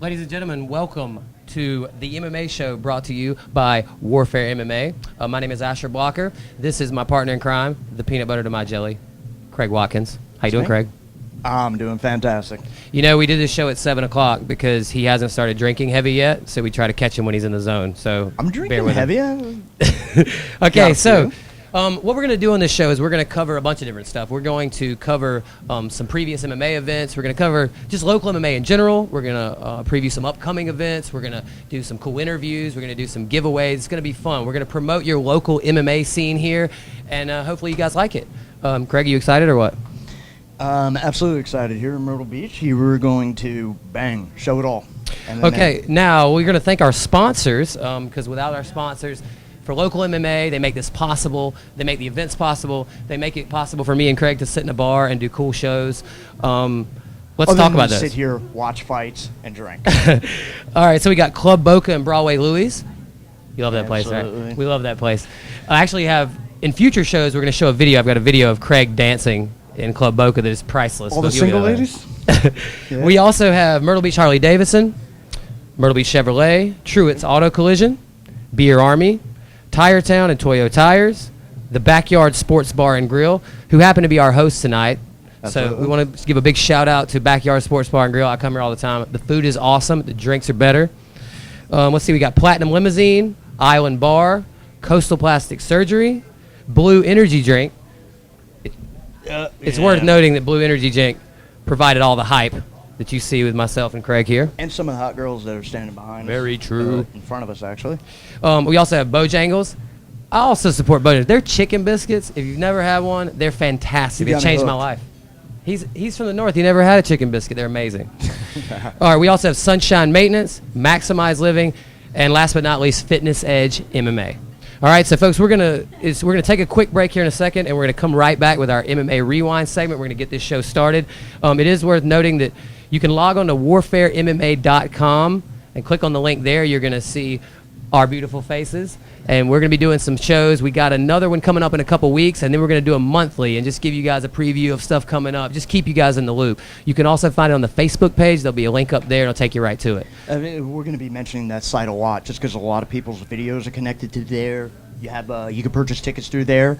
Ladies and gentlemen, welcome to the MMA Show brought to you by Warfare MMA. My name is Asher Blocker. This is my partner in crime, the peanut butter to my jelly, Craig Watkins. How you doing, Craig? I'm doing fantastic. You know, we did this show at 7 o'clock because he hasn't started drinking heavy yet, so we try to catch him when he's in the zone. So I'm drinking heavy. Okay, so what we're going to do on this show is we're going to cover a bunch of different stuff. We're going to cover some previous MMA events. We're going to cover just local MMA in general. We're going to preview some upcoming events. We're going to do some cool interviews. We're going to do some giveaways. It's going to be fun. We're going to promote your local MMA scene here, and hopefully you guys like it. Craig, are you excited or what? Absolutely excited. Here in Myrtle Beach, we're going to show it all. Okay, now we're going to thank our sponsors because without our sponsors, for local MMA, they make this possible. They make the events possible. They make it possible for me and Craig to sit in a bar and do cool shows. Let's talk about this. Sit here, watch fights, and drink. All right, so we got Club Boca and Broadway Louis. You love that place, Absolutely. right? We love that place. I actually have, in future shows, we're going to show a video. I've got a video of Craig dancing in Club Boca that is priceless. All the single ladies? Yeah. We also have Myrtle Beach Harley Davidson, Myrtle Beach Chevrolet, Truett's Auto Collision, Beer Army, Tire Town and Toyo Tires, the Backyard Sports Bar and Grill, who happen to be our hosts tonight. Absolutely. So we want to give a big shout out to Backyard Sports Bar and Grill. I come here all the time. The food is awesome. The drinks are better. Let's see. We got Platinum Limousine, Island Bar, Coastal Plastic Surgery, Blue Energy Drink. It's worth noting that Blue Energy Drink provided all the hype that you see with myself and Craig here. And some of the hot girls that are standing behind us. Very true. In front of us, actually. We also have Bojangles. I also support Bojangles. Their chicken biscuits, if you've never had one, they're fantastic. They changed my life. He's from the north. He never had a chicken biscuit. They're amazing. All right, we also have Sunshine Maintenance, Maximize Living, and last but not least, Fitness Edge MMA. All right, so folks, we're gonna take a quick break here in a second, and we're gonna come right back with our MMA Rewind segment. We're gonna get this show started. It is worth noting that you can log on to warfaremma.com and click on the link there. You're gonna see our beautiful faces, and we're gonna be doing some shows. We got another one coming up in a couple weeks, and then we're gonna do a monthly and just give you guys a preview of stuff coming up. Just keep you guys in the loop. You can also find it on the Facebook page. There'll be a link up there, and it'll take you right to it. I mean, we're going to be mentioning that site a lot, just because a lot of people's videos are connected to there. You have you can purchase tickets through there,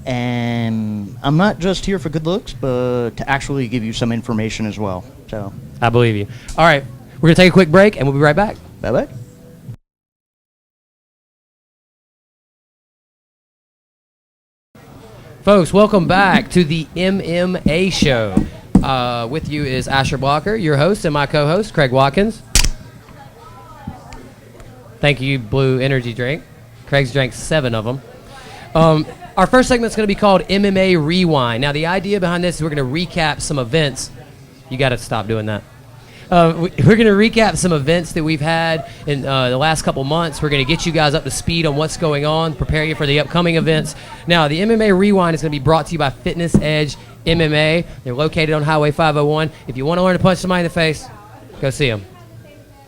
and I'm not just here for good looks, but to actually give you some information as well. So I believe you. All right, we're gonna take a quick break, and we'll be right back. Bye bye. Folks, welcome back to the MMA Show. With you is Asher Blocker, your host, and my co-host, Craig Watkins. Thank you, Blue Energy Drink. Craig's drank 7 of them. Our first segment is going to be called MMA Rewind. Now, the idea behind this is we're going to recap some events. You got to stop doing that. We're going to recap some events that we've had in the last couple months. We're going to get you guys up to speed on what's going on, prepare you for the upcoming events. Now, the MMA Rewind is going to be brought to you by Fitness Edge MMA. They're located on Highway 501. If you want to learn to punch somebody in the face, go see them.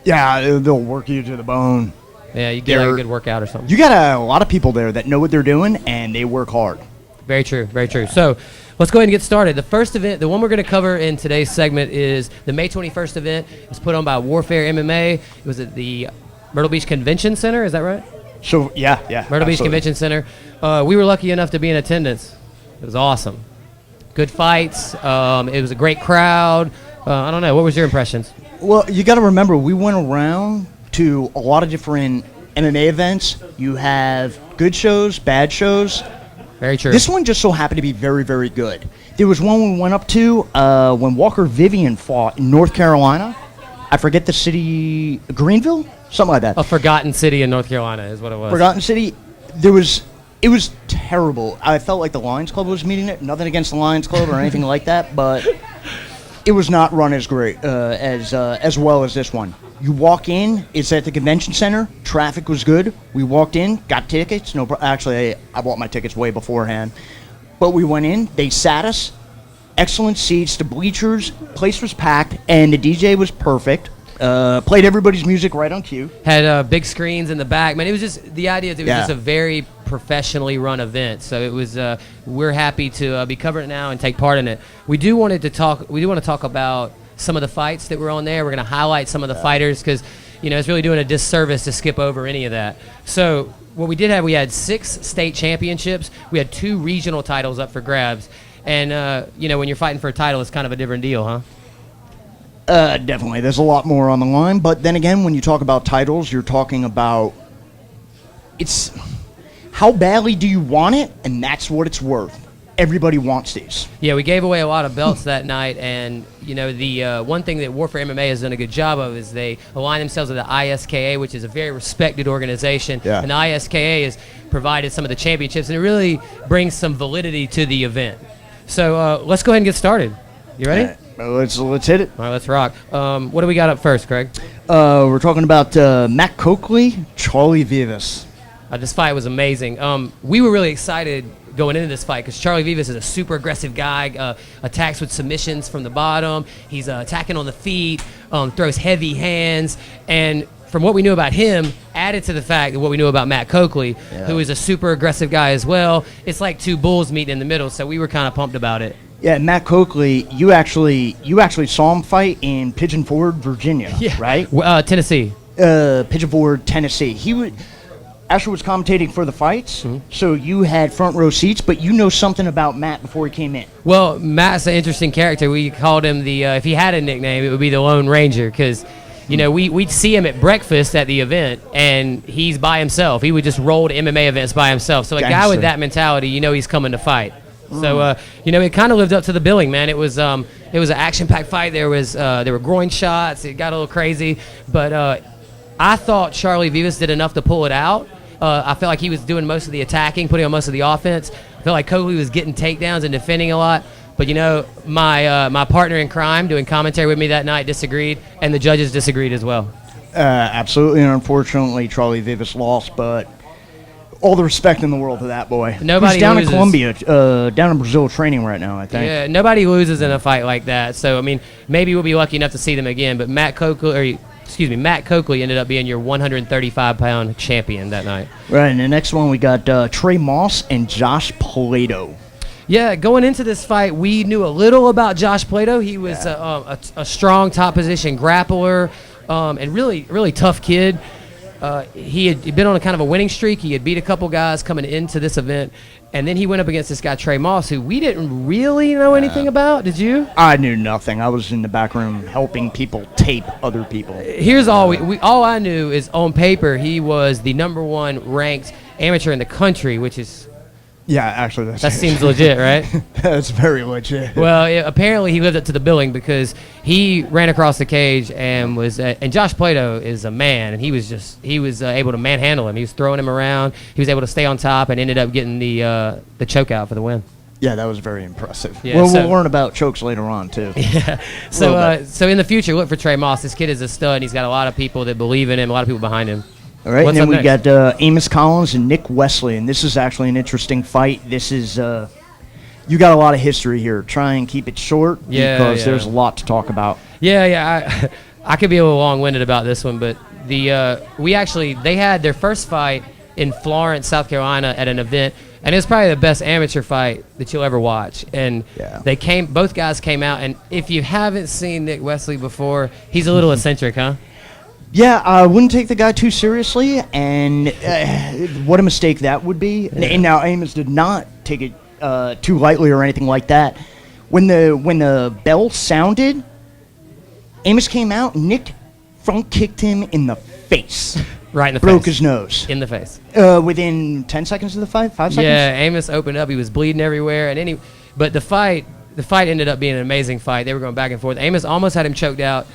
Yeah, they'll work you to the bone. Yeah, you get like a good workout or something. You got a lot of people there that know what they're doing, and they work hard. Very true, very true. So let's go ahead and get started. The first event, the one we're going to cover in today's segment is the May 21st event. It was put on by Warfare MMA. It was at the Myrtle Beach Convention Center. Is that right? So, yeah. Myrtle absolutely. Beach Convention Center. We were lucky enough to be in attendance. It was awesome. Good fights. It was a great crowd. I don't know. What was your impressions? Well, you got to remember, we went around to a lot of different MMA events. You have good shows, bad shows. Very true. This one just so happened to be very, very good. There was one we went up to when Walker Vivian fought in North Carolina. I forget the city, Greenville? Something like that. A forgotten city in North Carolina is what it was. Forgotten city. It was terrible. I felt like the Lions Club was meeting it. Nothing against the Lions Club or anything like that, but it was not run as great, as well as this one. You walk in, it's at the convention center. Traffic was good. We walked in, got tickets. Actually, I bought my tickets way beforehand. But we went in, they sat us. Excellent seats, the bleachers, place was packed, and the DJ was perfect. Played everybody's music right on cue. Had big screens in the back. Man, it was just the idea. It was just a very professionally run event. So it was. We're happy to be covering it now and take part in it. We do want to talk about some of the fights that were on there. We're going to highlight some of the fighters because, it's really doing a disservice to skip over any of that. So what we did have, we had 6 state championships. We had 2 regional titles up for grabs. And, when you're fighting for a title, it's kind of a different deal, huh? Definitely. There's a lot more on the line. But then again, when you talk about titles, you're talking about it's how badly do you want it, and that's what it's worth. Everybody wants these. Yeah, we gave away a lot of belts that night, and the one thing that Warfare MMA has done a good job of is they align themselves with the ISKA, which is a very respected organization, and the ISKA has provided some of the championships, and it really brings some validity to the event. So let's go ahead and get started. You ready? Let's hit it. All right, let's rock. What do we got up first, Craig? We're talking about Matt Coakley, Charlie Vivas. This fight was amazing. We were really excited going into this fight because Charlie Vivas is a super aggressive guy, attacks with submissions from the bottom. He's attacking on the feet, throws heavy hands, and from what we knew about him, added to the fact that what we knew about Matt Coakley, who is a super aggressive guy as well, it's like 2 bulls meeting in the middle, so we were kind of pumped about it. Yeah, Matt Coakley, you actually saw him fight in Pigeon Forge, Virginia, right? Tennessee. Pigeon Forge, Tennessee. Asher was commentating for the fights, so you had front row seats, but you know something about Matt before he came in. Well, Matt's an interesting character. We called him if he had a nickname, it would be the Lone Ranger, because, we'd see him at breakfast at the event, and he's by himself. He would just roll to MMA events by himself. So a guy with that mentality, he's coming to fight. So, it kind of lived up to the billing, man. It was an action-packed fight. There were groin shots. It got a little crazy. But I thought Charlie Vivas did enough to pull it out. I felt like he was doing most of the attacking, putting on most of the offense. I felt like Coakley was getting takedowns and defending a lot. But, my partner in crime doing commentary with me that night disagreed, and the judges disagreed as well. Absolutely, and unfortunately, Charlie Vivas lost, but all the respect in the world to that boy. Nobody He's down loses. in Colombia, down in Brazil training right now, I think. Yeah, nobody loses in a fight like that. So, maybe we'll be lucky enough to see them again. But Matt Coakley ended up being your 135-pound champion that night. Right, and the next one we got Trey Moss and Josh Plato. Yeah, going into this fight, we knew a little about Josh Plato. He was a strong top position grappler and really, really tough kid. He had been on a kind of a winning streak. He had beat a couple guys coming into this event. And then he went up against this guy, Trey Moss, who we didn't really know anything about. Did you? I knew nothing. I was in the back room helping people tape other people. Here's all all I knew is on paper he was the #1 ranked amateur in the country, which is... Yeah, actually, that seems legit, right? That's very legit. Well, apparently he lived up to the billing because he ran across the cage and was. And Josh Plato is a man, and he was able to manhandle him. He was throwing him around. He was able to stay on top and ended up getting the choke out for the win. Yeah, that was very impressive. Yeah, we'll learn about chokes later on too. Yeah. So in the future, look for Trey Moss. This kid is a stud. And he's got a lot of people that believe in him. A lot of people behind him. All right, and then we got Amos Collins and Nick Wesley, and this is actually an interesting fight. This is, you got a lot of history here. Try and keep it short because there's a lot to talk about. Yeah. I could be a little long-winded about this one, but they had their first fight in Florence, South Carolina, at an event, and it's probably the best amateur fight that you'll ever watch. And both guys came out, and if you haven't seen Nick Wesley before, he's a little eccentric, huh? Yeah, I wouldn't take the guy too seriously, and what a mistake that would be. Yeah. And now Amos did not take it too lightly or anything like that. When the bell sounded, Amos came out, Nick front kicked him in the face. Right in the Broke face. His nose. In the face. Within 10 seconds of the fight? 5 seconds? Yeah, Amos opened up. He was bleeding everywhere. But the fight ended up being an amazing fight. They were going back and forth. Amos almost had him choked out.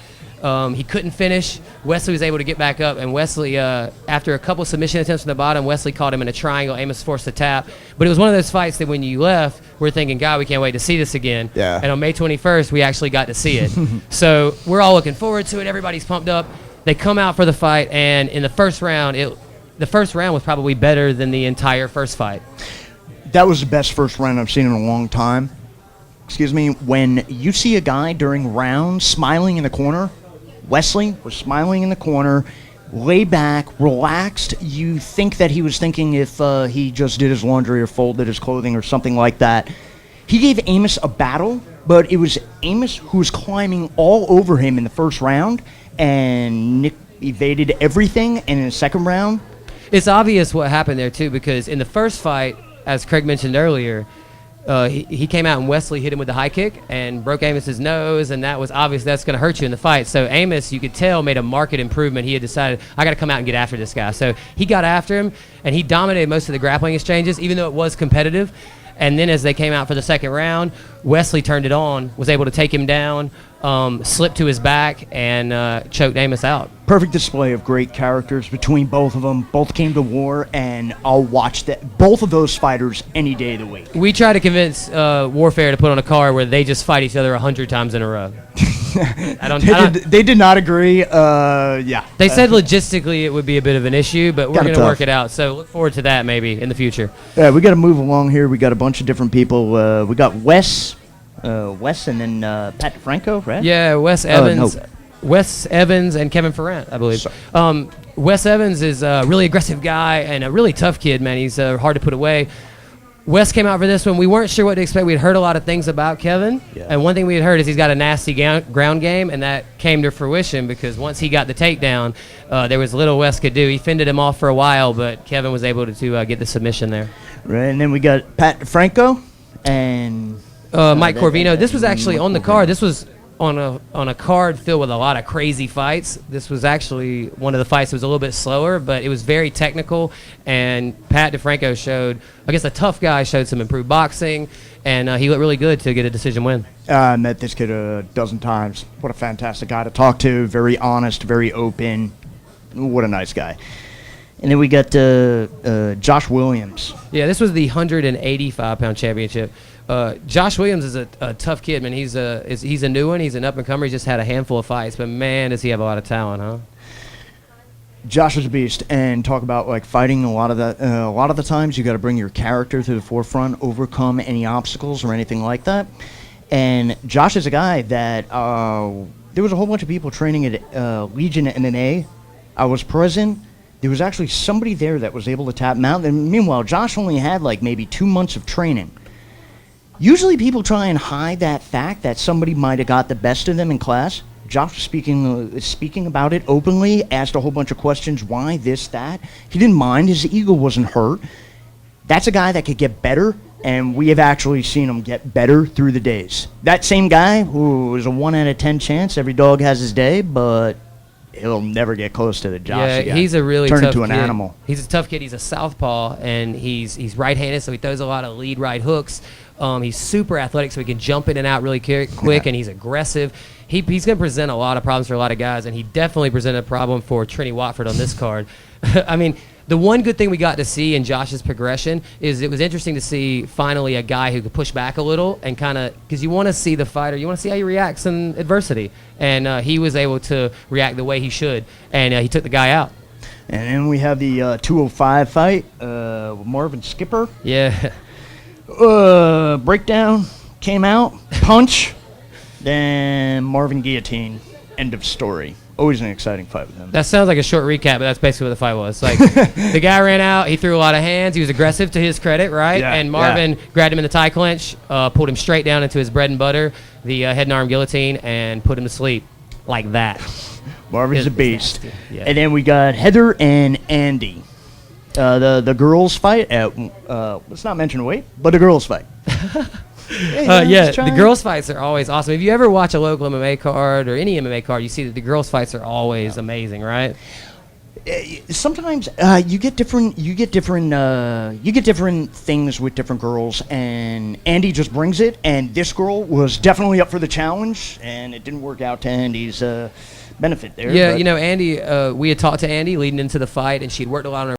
He couldn't finish. Wesley was able to get back up, and Wesley, after a couple submission attempts from the bottom, Wesley caught him in a triangle. Amos forced a tap. But it was one of those fights that when you left, we're thinking, God, we can't wait to see this again. Yeah. And on May 21st, we actually got to see it. So we're all looking forward to it. Everybody's pumped up. They come out for the fight, and in the first round, the first round was probably better than the entire first fight. That was the best first round I've seen in a long time. Excuse me. When you see a guy during rounds smiling in the corner, Wesley was smiling in the corner, laid back, relaxed. You think that he was thinking if he just did his laundry or folded his clothing or something like that. He gave Amos a battle, but it was Amos who was climbing all over him in the first round, and Nick evaded everything, and in the second round... It's obvious what happened there, too, because in the first fight, as Craig mentioned earlier, he came out and Wesley hit him with the high kick and broke Amos's nose, and that was obvious that's going to hurt you in the fight. So Amos, you could tell, made a marked improvement. He had decided, I got to come out and get after this guy. So he got after him, and he dominated most of the grappling exchanges, even though it was competitive. And then as they came out for the second round, Wesley turned it on, was able to take him down, slipped to his back, and choked Amos out. Perfect display of great characters between both of them. Both came to war, and I'll watch both of those fighters any day of the week. We try to convince Warfare to put on a card where they just fight each other 100 times in a row. They did not agree. Yeah. They said logistically it would be a bit of an issue, but we're going to work it out. So look forward to that maybe in the future. Yeah, we got to move along here. We got a bunch of different people. We got Wes, and then Pat DeFranco, right? Yeah, Wes Evans. No. Wes Evans and Kevin Ferrant, I believe. Wes Evans is a really aggressive guy and a really tough kid, man. He's hard to put away. Wes came out for this one. We weren't sure what to expect. We'd heard a lot of things about Kevin, and one thing we had heard is he's got a nasty ground game, and that came to fruition because once he got the takedown, there was little Wes could do. He fended him off for a while, but Kevin was able to get the submission there. Right, and then we got Pat DeFranco and Mike Corvino. This was actually on the card. This was on a card filled with a lot of crazy fights. This was actually one of the fights that was a little bit slower, but it was very technical, and Pat DeFranco showed, I guess a tough guy, showed some improved boxing, and he looked really good to get a decision win. I met this kid a dozen times. What a fantastic guy to talk to, very honest, very open. What a nice guy. And then we got Josh Williams. Yeah, this was the 185-pound championship. Josh Williams is a tough kid, man. He's a new one. He's an up-and-comer. He just had a handful of fights, but man, does he have a lot of talent, huh? Josh is a beast, and talk about like fighting. A lot of the times you got to bring your character to the forefront, overcome any obstacles or anything like that. And Josh is a guy that there was a whole bunch of people training at Legion MMA. I was present. There was actually somebody there that was able to tap him out. And meanwhile, Josh only had like maybe 2 months of training. Usually people try and hide that fact that somebody might have got the best of them in class. Josh was speaking about it openly, asked a whole bunch of questions, why, this, that. He didn't mind. His ego wasn't hurt. That's a guy that could get better, and we have actually seen him get better through the days. That same guy who is a 1 out of 10 chance, every dog has his day, but he'll never get close to the Josh. Yeah, he's a really tough kid. Turn into an animal. He's a tough kid. He's a southpaw, and he's right-handed, so he throws a lot of lead right hooks. He's super athletic, so he can jump in and out really quick, and he's aggressive. He's going to present a lot of problems for a lot of guys, and he definitely presented a problem for Trini Watford on this card. I mean, the one good thing we got to see in Josh's progression is it was interesting to see finally a guy who could push back a little and kind of, because you want to see the fighter, you want to see how he reacts in adversity, and he was able to react the way he should, and he took the guy out. And then we have the 205 fight with Marvin Skipper. Yeah. Breakdown, came out, punch, then Marvin guillotine, end of story. Always an exciting fight with him. That sounds like a short recap, but that's basically what the fight was. Like, the guy ran out, he threw a lot of hands, he was aggressive to his credit, right? Yeah, and Marvin grabbed him in the tie clinch, pulled him straight down into his bread and butter, the head and arm guillotine, and put him to sleep like that. Marvin's a beast. Yeah. And then we got Heather and Andy. The girls fight at, let's not mention weight, but a girls fight. The girls fights are always awesome. If you ever watch a local MMA card or any MMA card, you see that the girls fights are always amazing, right? Sometimes you get different things with different girls, and Andy just brings it. And this girl was definitely up for the challenge, and it didn't work out to Andy's benefit there. Yeah, Andy. We had talked to Andy leading into the fight, and she'd worked a lot on her